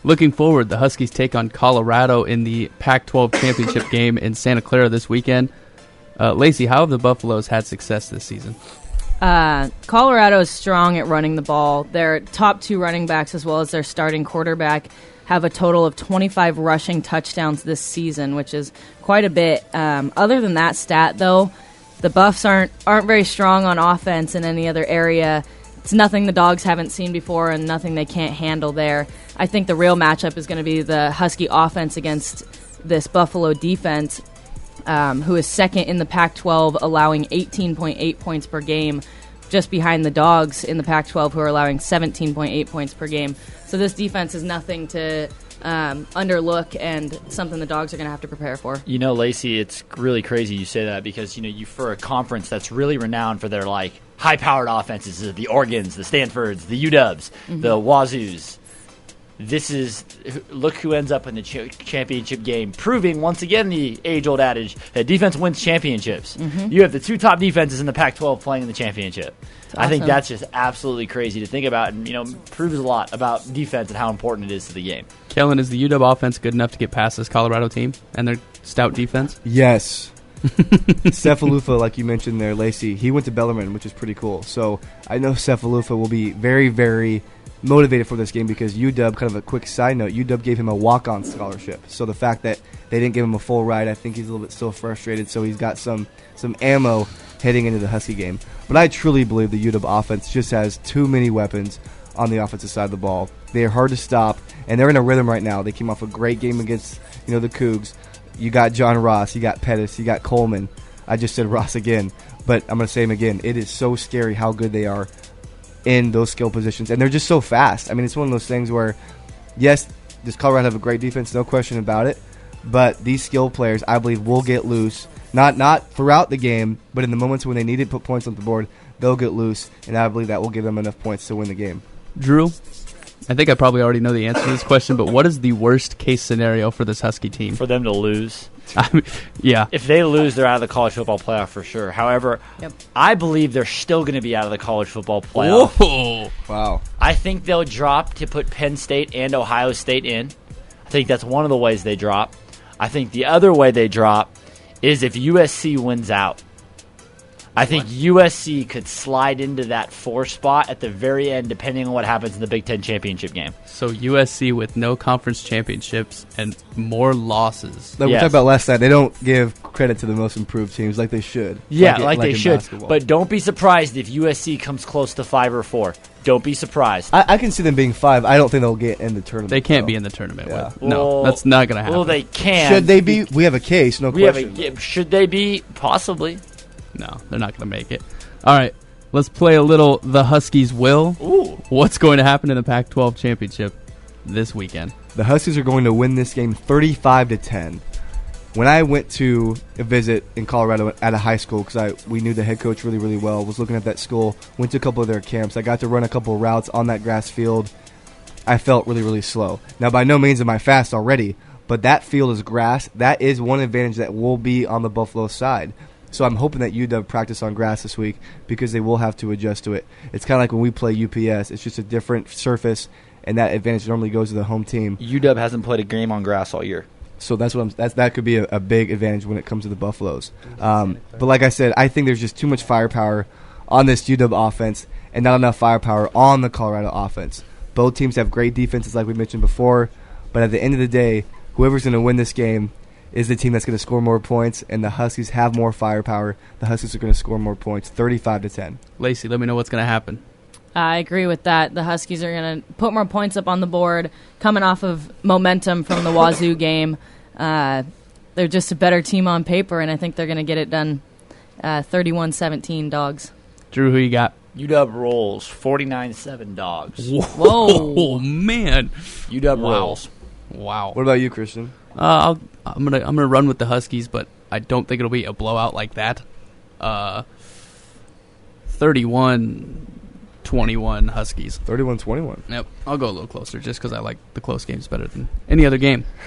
Looking forward, the Huskies take on Colorado in the Pac-12 Championship game in Santa Clara this weekend. Lacey, how have the Buffaloes had success this season? Colorado is strong at running the ball. Their top 2 running backs, as well as their starting quarterback, have a total of 25 rushing touchdowns this season, which is quite a bit. Other than that stat, though, the Buffs aren't very strong on offense in any other area. It's nothing the Dogs haven't seen before and nothing they can't handle there. I think the real matchup is going to be the Husky offense against this Buffalo defense, who is second in the Pac-12, allowing 18.8 points per game, just behind the Dogs in the Pac-12, who are allowing 17.8 points per game. So this defense is nothing to underlook and something the Dogs are going to have to prepare for. You know, Lacey, it's really crazy you say that because, you for a conference that's really renowned for their, high-powered offenses, the Oregons, the Stanfords, the UWs, the Wazoos. Look who ends up in the championship game, proving once again the age-old adage that defense wins championships. You have the 2 top defenses in the Pac-12 playing in the championship. Awesome. I think that's just absolutely crazy to think about and, proves a lot about defense and how important it is to the game. Kellen, is the UW offense good enough to get past this Colorado team and their stout defense? Yes. Cephaluffa, like you mentioned there, Lacey, he went to Bellarmine, which is pretty cool. So I know Cephaluffa will be very, very motivated for this game because UW, kind of a quick side note, UW gave him a walk-on scholarship. So the fact that they didn't give him a full ride, I think he's a little bit still frustrated. So he's got some ammo heading into the Husky game. But I truly believe the UW offense just has too many weapons on the offensive side of the ball. They are hard to stop, and they're in a rhythm right now. They came off a great game against the Cougs. You got John Ross, you got Pettis, you got Coleman. I just said Ross again, but I'm going to say him again. It is so scary how good they are in those skill positions, and they're just so fast. I mean, it's one of those things where, yes, does Colorado have a great defense? No question about it. But these skill players, I believe, will get loose. Not throughout the game, but in the moments when they need to put points on the board, they'll get loose, and I believe that will give them enough points to win the game. Drew, I think I probably already know the answer to this question, but what is the worst-case scenario for this Husky team? For them to lose. Yeah. If they lose, they're out of the college football playoff for sure. However, I believe they're still going to be out of the college football playoff. Whoa. Wow. I think they'll drop to put Penn State and Ohio State in. I think that's one of the ways they drop. I think the other way they drop is if USC wins out. I think USC could slide into that 4 spot at the very end, depending on what happens in the Big Ten championship game. So USC with no conference championships and more losses. Like we talked about last night, they don't give credit to the most improved teams like they should. Yeah, like they should. Basketball. But don't be surprised if USC comes close to 5 or 4. Don't be surprised. I can see them being 5. I don't think they'll get in the tournament. They can't be in the tournament. Yeah. No, that's not going to happen. Well, they can. Should they be? We have a case, no question. Should they be? Possibly. No, they're not going to make it. All right, let's play a little The Huskies Will. Ooh. What's going to happen in the Pac-12 Championship this weekend? The Huskies are going to win this game 35-10. When I went to a visit in Colorado at a high school, because we knew the head coach really, really well, was looking at that school, went to a couple of their camps. I got to run a couple of routes on that grass field. I felt really, really slow. Now, by no means am I fast already, but that field is grass. That is one advantage that will be on the Buffalo side. So I'm hoping that UW practice on grass this week because they will have to adjust to it. It's kind of like when we play UPS. It's just a different surface, and that advantage normally goes to the home team. UW hasn't played a game on grass all year. So that's what that could be a big advantage when it comes to the Buffaloes. But like I said, I think there's just too much firepower on this UW offense and not enough firepower on the Colorado offense. Both teams have great defenses like we mentioned before, but at the end of the day, whoever's going to win this game is the team that's going to score more points, and the Huskies have more firepower. The Huskies are going to score more points, 35-10. Lacey, let me know what's going to happen. I agree with that. The Huskies are going to put more points up on the board, coming off of momentum from the Wazoo game. They're just a better team on paper, and I think they're going to get it done 31-17 Dogs. Drew, who you got? UW rolls 49-7 Dogs. Whoa, oh, man. UW rolls. Wow. What about you, Christian? I'm gonna run with the Huskies, but I don't think it'll be a blowout like that. 31-21 Huskies. 31-21. Yep, I'll go a little closer just because I like the close games better than any other game.